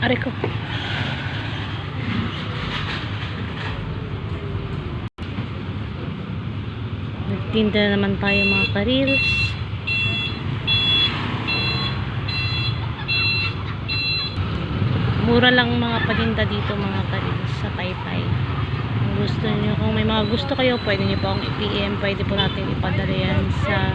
Aray ko. Nagtinda naman tayo mga ka-reels. Mura lang mga paninda dito mga ka-reels sa Taytay. Kung gusto niyo, kung may mga gusto kayo, pwede niyo po akong i-PM, pwede po natin ipadala yan sa